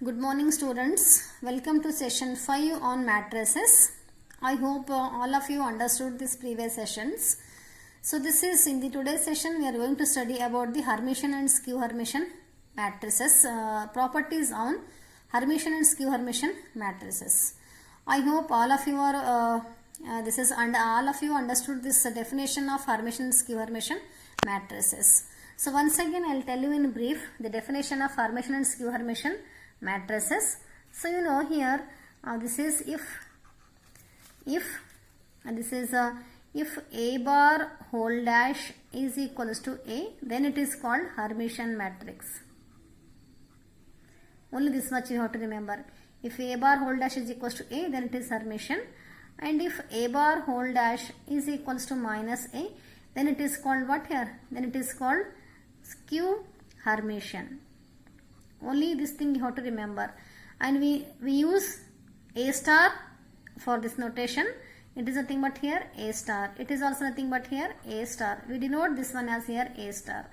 Good morning students. Welcome to session 5 on matrices. I hope all of you understood these previous sessions. So this is in the today's session we are going to study about the Hermitian and skew Hermitian matrices, properties on Hermitian and skew Hermitian matrices. I hope all of you are all of you understood this definition of Hermitian and skew Hermitian matrices. So once again I will tell you in brief the definition of Hermitian and skew Hermitian matrices. So you know here this is if A bar whole dash is equals to A, then it is called Hermitian matrix. Only this much you have to remember. If A bar whole dash is equals to A, then it is Hermitian, and if A bar whole dash is equals to minus A, then it is called what here? Then it is called skew Hermitian. Only this thing you have to remember, and we use A star for this notation. It is nothing but here A star. It is also nothing but here A star. We denote this one as here A star.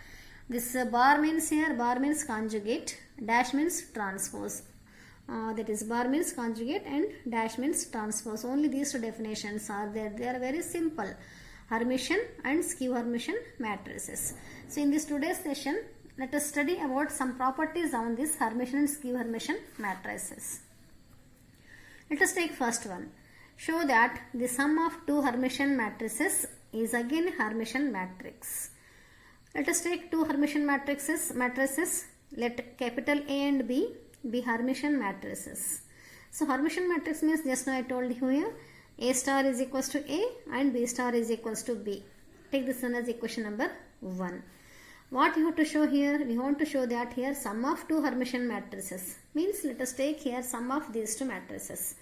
This bar means here, bar means conjugate, dash means transpose. That is bar means conjugate and dash means transpose. Only these two definitions are there. They are very simple. Hermitian and skew Hermitian matrices. So in this today's session, let us study about some properties on this Hermitian and skew Hermitian matrices. Let us take first one. Show that the sum of two Hermitian matrices is again Hermitian matrix. Let us take two Hermitian matrices. Let capital A and B be Hermitian matrices. So Hermitian matrix means, just now I told you here, A star is equals to A and B star is equals to B. Take this one as equation number 1. What you have to show here? We want to show that here sum of two Hermitian matrices. Means let us take here sum of these two matrices.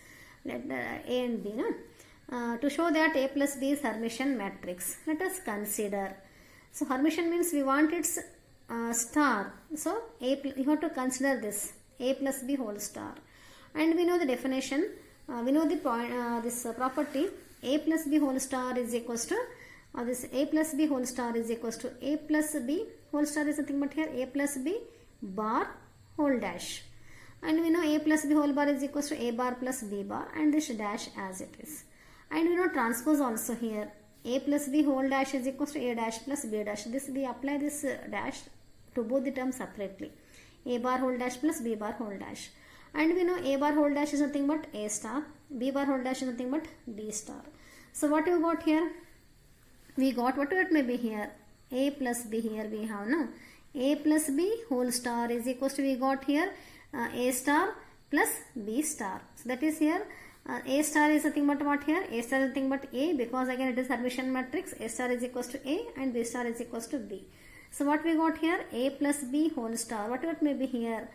Let A and B. No? To show that A plus B is Hermitian matrix, let us consider. So Hermitian means we want its star. So you have to consider this A plus B whole star. And we know the definition. We know the point. This property A plus B whole star is equals to this A plus B whole star is equals to A plus B whole star is nothing but here A plus B bar whole dash, and we know A plus B whole bar is equals to A bar plus B bar, and this dash as it is. And we know transpose also here. A plus B whole dash is equals to A dash plus B dash. This we apply this dash to both the terms separately. A bar whole dash plus B bar whole dash. And we know A bar whole dash is nothing but A star. B bar whole dash is nothing but B star. So what you got here? We got whatever it may be here. A plus B here we have, no? A plus B whole star is equals to, we got here A star plus B star. So that is here A star is nothing but what here? A star is nothing but A, because again it is Hermitian matrix. A star is equals to A and B star is equals to B. So what we got here? A plus B whole star, whatever it may be here,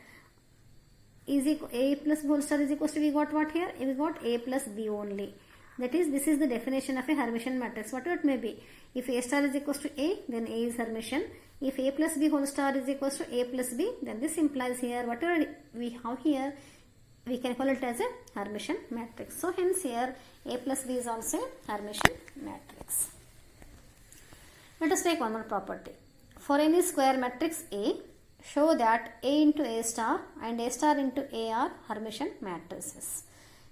is equal, A plus B whole star is equals to, we got what here? We got A plus B only. That is, this is the definition of a Hermitian matrix, whatever it may be. If A star is equals to A, then A is Hermitian. If A plus B whole star is equals to A plus B, then this implies here, whatever we have here, we can call it as a Hermitian matrix. So hence here, A plus B is also a Hermitian matrix. Let us take one more property. For any square matrix A, show that A into A star and A star into A are Hermitian matrices.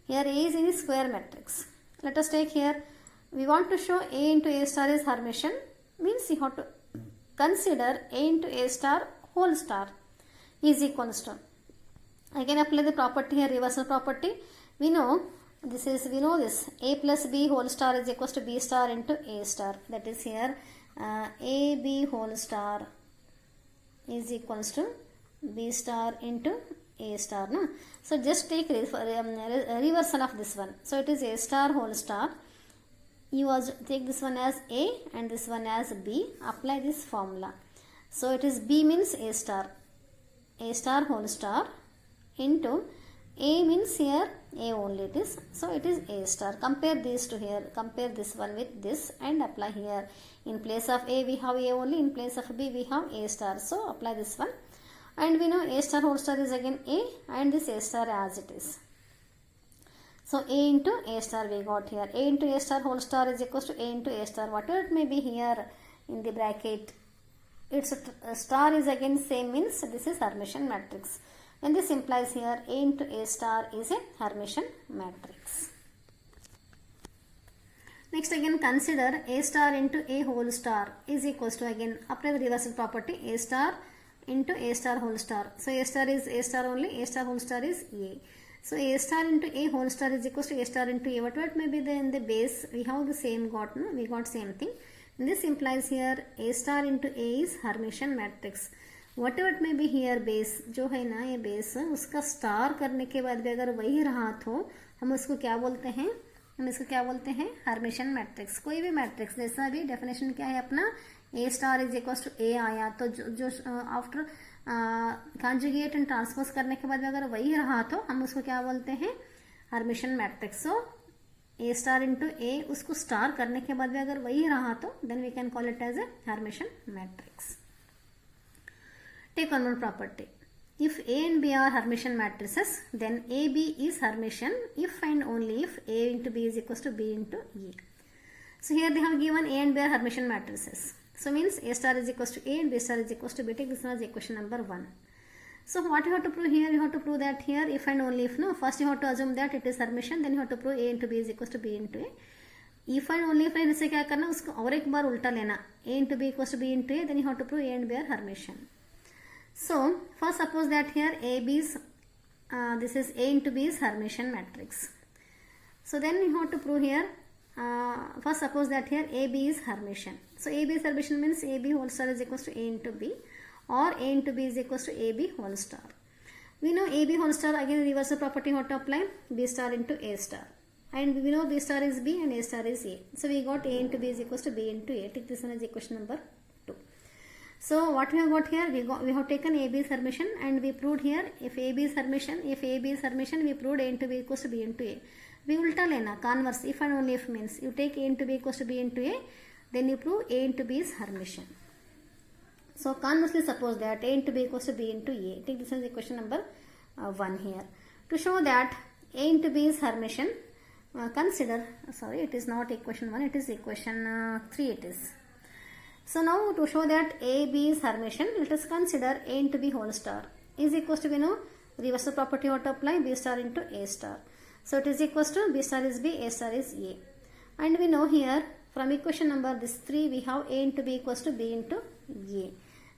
Here A is any square matrix. Let us take here, we want to show A into A star is Hermitian, means you have to consider A into A star whole star is equals to. Again apply the property here, reversal property. We know this A plus B whole star is equals to B star into A star. That is here A B whole star is equals to B star into A star. No? So just take reversal of this one. So it is A star whole star. You also take this one as A and this one as B. Apply this formula. So it is B means A star whole star into A means here A only it is. So it is A star. Compare these two here. Compare this one with this and apply here. In place of A we have A only. In place of B we have A star. So apply this one. And we know A star whole star is again A and this A star as it is. So A into A star we got here. A into A star whole star is equals to A into A star. Whatever it may be here in the bracket, its star is again same, means this is Hermitian matrix. and this implies here A into A star is a Hermitian matrix. Next again consider A star into A whole star is equals to, again apply the reversal property, A star into A star whole star. So A star is A star only, A star whole star is A. So A star into A whole star is equals to A star into A. Whatever it may be in the base, we have the same got, no? We got same thing. And this implies here A star into A is Hermitian matrix. Whatever it may be here base, जो है ना ये base, उसका star करने के बाद भी अगर वही रहा तो हम उसको क्या बोलते हैं, हम इसको क्या बोलते हैं, हर्मिशियन मैट्रिक्स. कोई भी मैट्रिक्स जैसा भी डेफिनेशन क्या है अपना, ए स्टार इज इक्वल टू ए आया तो जो आफ्टर कॉन्जुगेट एंड ट्रांसपोज करने के बाद अगर वही रहा तो हम उसको क्या बोलते हैं, हर्मिशियन मैट्रिक्स. सो ए स्टार इंटू ए, उसको स्टार करने के बाद भी अगर वही रहा तो then we can call it as a Hermitian matrix. Take one more property. If A and B are Hermitian matrices, then AB is Hermitian if and only if A into B is equals to B into E. So here they have given A and B are Hermitian matrices. So means A star is equals to A and B star is equals to B. Take this as equation number 1. So what you have to prove here? You have to prove that here if and only if, no. First you have to assume that it is Hermitian, then you have to prove A into B is equals to B into A. If and only if से क्या करना, उसको और एक बार उल्टा लेना, A into B equals to B into A, then you have to prove A and B are Hermitian. So first suppose that here AB is this is A into B is Hermitian matrix. So then you have to prove here first suppose that here AB is Hermitian. So AB is Hermitian means AB whole star is equals to A into B, or A into B is equals to AB whole star. We know AB whole star, again reversal property how to apply, B star into A star, and we know B star is B and A star is A. So we got A into B is equals to B into A. Take this one as equation number 2. So what we have got here, we have taken AB is Hermitian and we proved here if AB is Hermitian, we proved A into B equals to B into A. We ulta lena, converse, if and only if means you take A into B equals to B into A, then you prove A into B is Hermitian. So conversely suppose that A into B equals to B into A. Take this as equation number 1 here. To show that A into B is Hermitian, consider, sorry it is not equation 1, it is equation 3 it is. So now to show that A, B is Hermitian, let us consider A into B whole star is equals to, we know, reversal property how to apply, B star into A star. So it is equals to B star is B, A star is A. And we know here from equation number this 3 we have A into B equals to B into A.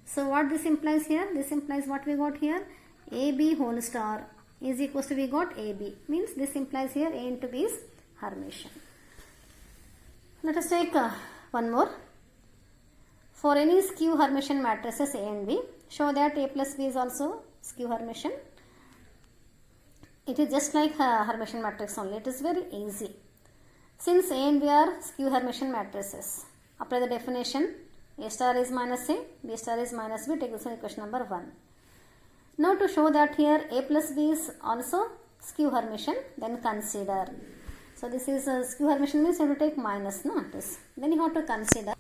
So what this implies here? This implies what we got here, AB whole star is equals to, we got AB. Means this implies here A into B is Hermitian. Let us take one more. For any skew Hermitian matrices A and B, show that A plus B is also skew Hermitian. It is just like Hermitian matrix only. It is very easy. Since A and B are skew Hermitian matrices, apply the definition. A star is minus A, B star is minus B. Take this one equation number 1. Now to show that here A plus B is also skew Hermitian, then consider. So this is skew Hermitian means you have to take minus, no, it is. Then you have to consider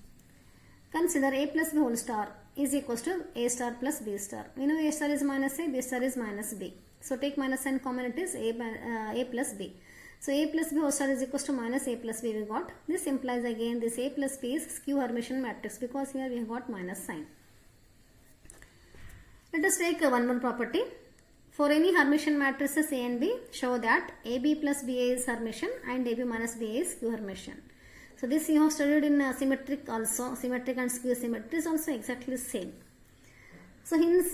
A plus B whole star is equals to A star plus B star. We know A star is minus A, B star is minus B. So take minus sign common, it is A plus B. So A plus B whole star is equals to minus A plus B we got. This implies again this A plus B is skew Hermitian matrix because here we have got minus sign. Let us take one more property. For any Hermitian matrices A and B, show that AB plus BA is Hermitian and AB minus BA is skew Hermitian. So this you have studied in symmetric also, symmetric and skew symmetry is also exactly the same. So hence,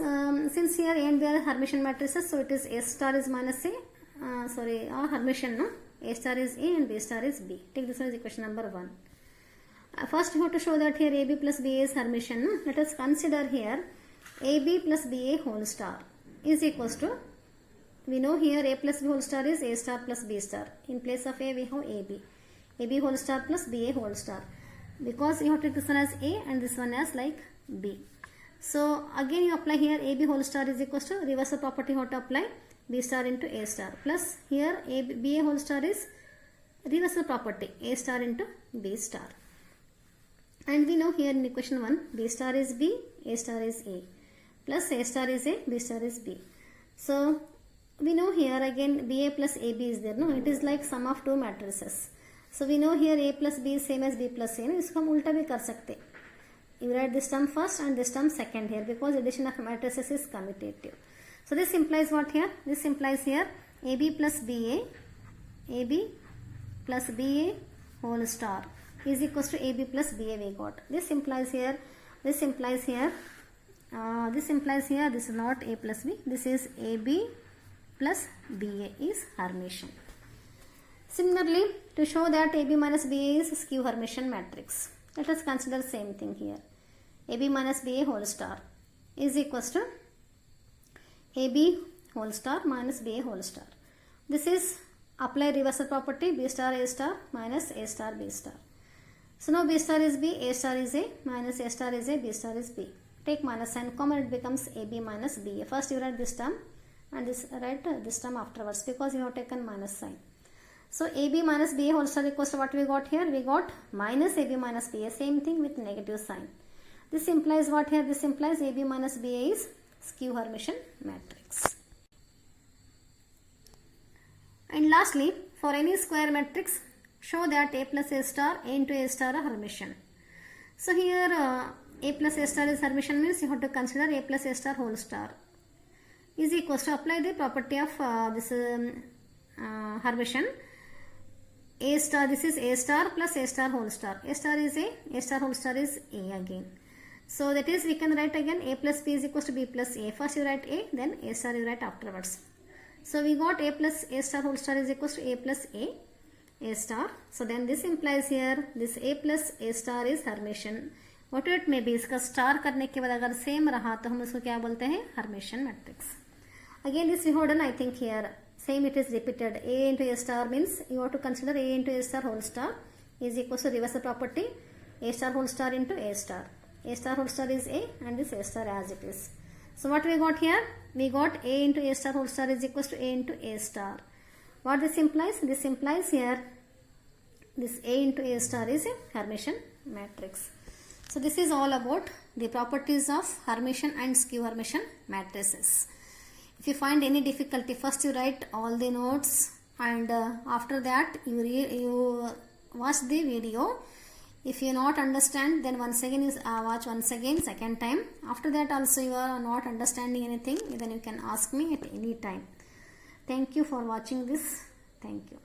since here A and B are Hermitian matrices, so it is A star is minus A, or Hermitian, no? A star is A and B star is B. Take this as equation number 1. First you have to show that here AB plus BA is Hermitian, no? Let us consider here AB plus BA whole star is equals to, we know here A plus B whole star is A star plus B star. In place of A we have AB. AB whole star plus BA whole star, because you have to take this one as A and this one as like B. So again you apply here AB whole star is equals to reversal property how to apply, B star into A star, plus here BA whole star is reversal property, A star into B star. And we know here in equation 1 B star is B, A star is A, plus A star is A, B star is B. So we know here again BA plus AB is there, no? It is like sum of two matrices. So we know here A plus B is same as B plus A. इसको हम उल्टा भी कर सकते. You write this term first and this term second here because addition of matrices is commutative. So this implies what here? This implies here AB plus BA whole star is equals to AB plus BA we got. This implies here, this is not A plus B, this is AB plus BA is Hermitian. Similarly, to show that AB minus BA is skew Hermitian matrix, let us consider same thing here. AB minus BA whole star is equals to AB whole star minus BA whole star. This is apply reversal property B star A star minus A star B star. So now B star is B, A star is A, minus A star is A, B star is B. Take minus sign common, it becomes AB minus BA. First you write this term and write this term afterwards because you have taken minus sign. So AB minus BA whole star equals to what we got here? We got minus AB minus BA, same thing with negative sign. This implies what here? This implies AB minus BA is skew Hermitian matrix. And lastly, for any square matrix, show that A plus A star, A into A star are Hermitian. So here A plus A star is Hermitian means you have to consider A plus A star whole star is equals to apply the property of this Hermitian. A star, this is A star plus A star whole star. A star is A star whole star is A again. So that is we can write again A plus B is equals to B plus A. First you write A, then A star you write afterwards. So we got A plus A star whole star is equals to A plus A star. So then this implies here this A plus A star is Hermitian. What it may be, इसका star करने के बाद अगर same रहा तो हम इसको क्या बोलते हैं? Hermitian matrix. Again this we have done, I think here same it is repeated. A into A star means you have to consider A into A star whole star is equals to reversal property A star whole star into A star. A star whole star is A and this A star as it is. So what we got here? We got A into A star whole star is equals to A into A star. What this implies? This implies here this A into A star is a Hermitian matrix. So this is all about the properties of Hermitian and skew Hermitian matrices. If you find any difficulty, first you write all the notes and after that you watch the video. If you not understand, then once again watch once again second time. After that also you are not understanding anything, then you can ask me at any time. Thank you for watching this. Thank you.